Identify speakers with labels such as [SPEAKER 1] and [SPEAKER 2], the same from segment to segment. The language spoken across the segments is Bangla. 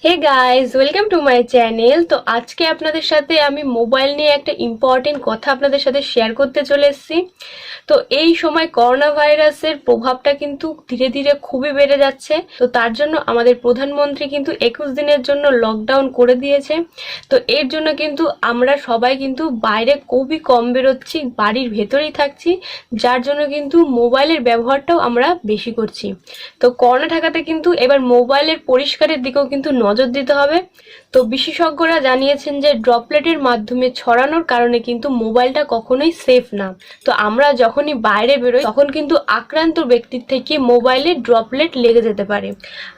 [SPEAKER 1] Hey guys, welcome to my channel. তো আজকে আপনাদের সাথে আমি মোবাইল নিয়ে একটা ইম্পর্টেন্ট কথা আপনাদের সাথে শেয়ার করতে চলে এসেছি। তো এই সময় করোনা ভাইরাসের প্রভাবটা কিন্তু ধীরে ধীরে খুবই বেড়ে যাচ্ছে। তো তার জন্য আমাদের প্রধানমন্ত্রী কিন্তু 21 দিনের জন্য লকডাউন করে দিয়েছে। তো এর জন্য কিন্তু আমরা সবাই কিন্তু বাইরে খুবই কম বেরোচ্ছি, বাড়ির ভেতরেই থাকছি, যার জন্য কিন্তু মোবাইলের ব্যবহারটাও আমরা বেশি করছি। তো করোনা ঠেকাতে কিন্তু এবার মোবাইলের পরিষ্কারের দিকেও কিন্তু নজর দিতে হবে। তো বিশেষজ্ঞরা জানিয়েছেন যে ড্রপলেটের মাধ্যমে ছড়ানোর কারণে কিন্তু মোবাইলটা কখনোই সেফ না। তো আমরা যখনই বাইরে বেরোই তখন কিন্তু আক্রান্ত ব্যক্তির থেকে মোবাইলে ড্রপলেট লেগে যেতে পারে।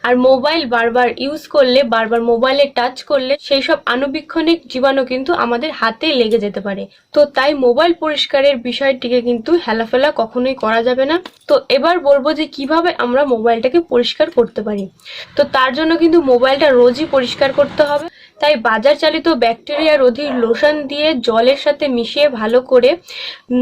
[SPEAKER 1] আর মোবাইল বারবার ইউজ করলে, বারবার মোবাইলে টাচ করলে সেই সব আণুবীক্ষণিক জীবাণু কিন্তু আমাদের হাতে লেগে যেতে পারে। তো তাই মোবাইল পরিষ্কারের বিষয়টিকে কিন্তু হেলাফেলা কখনোই করা যাবে না। তো এবার বলবো যে কিভাবে আমরা মোবাইলটাকে পরিষ্কার করতে পারি। তো তার জন্য কিন্তু মোবাইলটা রোজই পরিষ্কার করতে হবে। তাই বাজার চালিত ব্যাকটেরিয়া রোধী লোশন দিয়ে জলের সাথে মিশিয়ে ভালো করে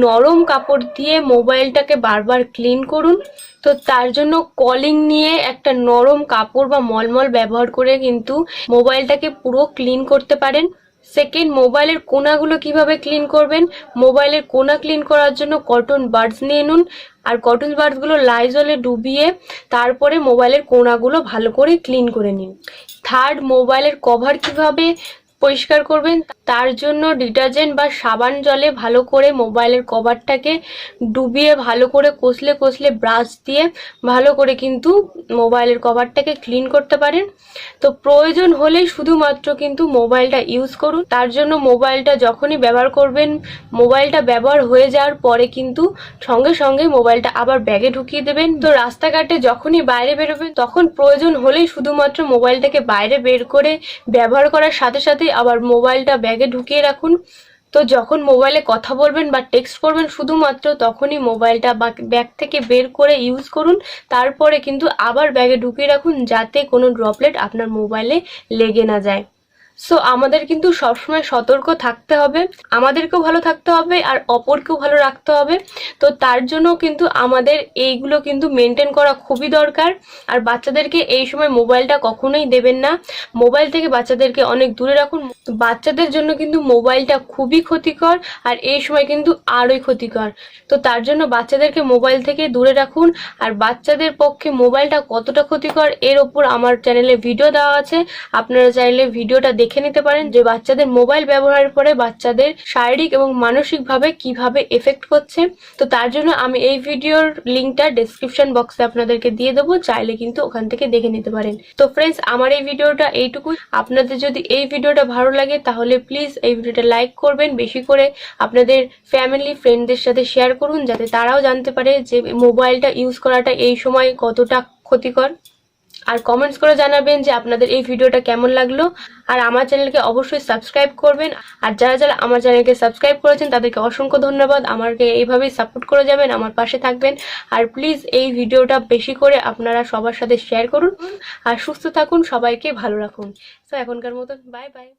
[SPEAKER 1] নরম কাপড় দিয়ে মোবাইলটাকে বারবার ক্লিন করুন। তো তার জন্য কলিং নিয়ে একটা নরম কাপড় বা মলমল ব্যবহার করে কিন্তু মোবাইলটাকে পুরো ক্লিন করতে পারেন। সেকেন্ড, মোবাইলের কোনাগুলো কিভাবে ক্লিন করবেন। মোবাইলের কোনা ক্লিন করার জন্য কটন বাডস নিয়ে নিন, আর কটন বাডসগুলো লাইজলে ডুবিয়ে তারপরে মোবাইলের কোনাগুলো ভালো করে ক্লিন করে নিন। থার্ড, মোবাইলের কভার কিভাবে পরিষ্কার করবেন। তার জন্য ডিটারজেন্ট বা সাবান জলে ভালো করে মোবাইলের কভারটাকে ডুবিয়ে ভালো করে কষলে কষলে ব্রাশ দিয়ে ভালো করে কিন্তু মোবাইলের কভারটাকে ক্লিন করতে পারেন। তো প্রয়োজন হলে শুধুমাত্র কিন্তু মোবাইলটা ইউজ করুন। তার জন্য মোবাইলটা যখনই ব্যবহার করবেন, মোবাইলটা ব্যবহার হয়ে যাওয়ার পরে কিন্তু সঙ্গে সঙ্গে মোবাইলটা আবার ব্যাগে ঢুকিয়ে দেবেন। তো রাস্তাঘাটে যখনই বাইরে বেরোবেন তখন প্রয়োজন হলেই শুধুমাত্র মোবাইলটাকে বাইরে বের করে ব্যবহার করার সাথে সাথে আবার মোবাইলটা ব্যাগে ঢুকিয়ে রাখুন। তো যখন মোবাইলে কথা বলবেন বা টেক্সট করবেন শুধুমাত্র তখনই মোবাইলটা ব্যাগ থেকে বের করে ইউজ করুন। তারপরে কিন্তু আবার ব্যাগে ঢুকিয়ে রাখুন যাতে কোনো ড্রপলেট আপনার মোবাইলে লেগে না যায়। সো আমাদের কিন্তু সবসময় সতর্ক থাকতে হবে, আমাদেরকেও ভালো থাকতে হবে আর অপরকেও ভালো রাখতে হবে। তো তার জন্য কিন্তু আমাদের এইগুলো কিন্তু মেনটেন করা খুবই দরকার। আর বাচ্চাদেরকে এই সময় মোবাইলটা কখনোই দেবেন না, মোবাইল থেকে বাচ্চাদেরকে অনেক দূরে রাখুন। বাচ্চাদের জন্য কিন্তু মোবাইলটা খুবই ক্ষতিকর, আর এই সময় কিন্তু আরোই ক্ষতিকর। তো তার জন্য বাচ্চাদেরকে মোবাইল থেকে দূরে রাখুন। আর বাচ্চাদের পক্ষে মোবাইলটা কতটা ক্ষতিকর এর ওপর আমার চ্যানেলে ভিডিও দেওয়া আছে, আপনারা চাইলে ভিডিওটা দেখে নিতে পারেন যে বাচ্চাদের মোবাইল ব্যবহারের পরে বাচ্চাদের শারীরিক এবং মানসিকভাবে কিভাবে এফেক্ট করছে। তো তার জন্য আমি এই ভিডিওর লিঙ্কটা ডেসক্রিপশন বক্সে আপনাদেরকে দিয়ে দেবো, চাইলে কিন্তু ওখান থেকে দেখে নিতে পারেন। তো ফ্রেন্ডস, আমার এই ভিডিওটা এইটুকুই। আপনাদের যদি এই ভিডিওটা ভালো লাগে তাহলে প্লিজ এই ভিডিওটা লাইক করবেন, বেশি করে আপনাদের ফ্যামিলি ফ্রেন্ডদের সাথে শেয়ার করুন যাতে তারাও জানতে পারে যে মোবাইলটা ইউজ করাটা এই সময় কতটা ক্ষতিকর। আর কমেন্টস করে জানাবেন যে আপনাদের এই ভিডিওটা কেমন লাগলো। আর আমার চ্যানেলকে অবশ্যই সাবস্ক্রাইব করবেন। আর যারা যারা আমার চ্যানেলকে সাবস্ক্রাইব করেছেন তাদেরকে অসংখ্য ধন্যবাদ। আমাকে এইভাবেই সাপোর্ট করে যাবেন, আমার পাশে থাকবেন। আর প্লিজ এই ভিডিওটা বেশি করে আপনারা সবার সাথে শেয়ার করুন। আর সুস্থ থাকুন, সবাইকে ভালো রাখুন। তো এখনকার মতন বাই বাই।